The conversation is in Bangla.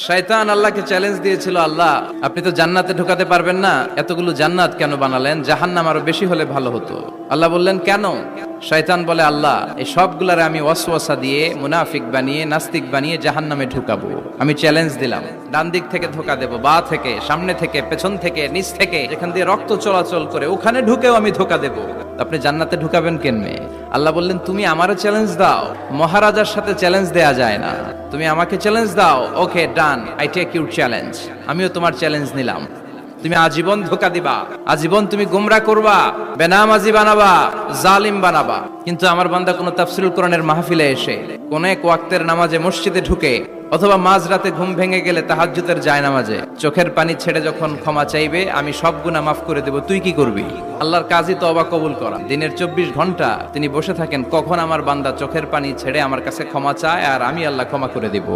শয়তান আল্লাহকে চ্যালেঞ্জ দিয়েছিল, আল্লাহ আপনি তো জান্নাতে ঢোকাতে পারবেন না, এতগুলো জান্নাত কেন বানালেন? জাহান্নাম আরো বেশি হলে ভালো হতো। আল্লাহ বললেন কেন? শয়তান বলে, আল্লাহ এই সবগুলারে আমি ওয়াসওয়াসা দিয়ে মুনাফিক বানিয়ে নাস্তিক বানিয়ে জাহান্নামে ঢুকাবো। আমি চ্যালেঞ্জ দিলাম, ডান দিক থেকে ধোকা দেব, বা থেকে, সামনে থেকে, পেছন থেকে, নিচ থেকে, যেখান দিয়ে রক্ত চলাচল করে ওখানে ঢুকেও আমি ধোকা দেব। আপনি জান্নাতে ঢুকাবেন কেনমে? আল্লাহ বললেন তুমি আমারও চ্যালেঞ্জ দাও, মহারাজার সাথে চ্যালেঞ্জ দেয়া যায় না, তুমি আমাকে চ্যালেঞ্জ দাও। ওকে ডান, আই টেক ইউর চ্যালেঞ্জ। আমিও তোমার চ্যালেঞ্জ নিলাম। তুমি আজীবন ধোকা দিবা, আজীবন তুমি গুমরা করবা, বেনামাজি বানাবা, জালিম বানাবা, কিন্তু আমার বান্দা কোনো তাফসীরুল কোরআনের মাহফিলে এসে কোন এক ওয়াক্তের নামাজে মসজিদে ঢুকে অথবা মাঝরাতে ঘুম ভেঙে গেলে তাহাজ্জুদের জায়নামাজে চোখের পানি ছেড়ে যখন ক্ষমা চাইবে, আমি সব গুনাহ মাফ করে দেব, তুই কি করবি? আল্লাহর কাজই তওবা কবুল করা। দিনের 24 ঘন্টা তিনি বসে থাকেন, কখন আমার বান্দা চোখের পানি ছেড়ে আমার কাছে ক্ষমা চায় আর আমি আল্লাহ ক্ষমা করে দিব।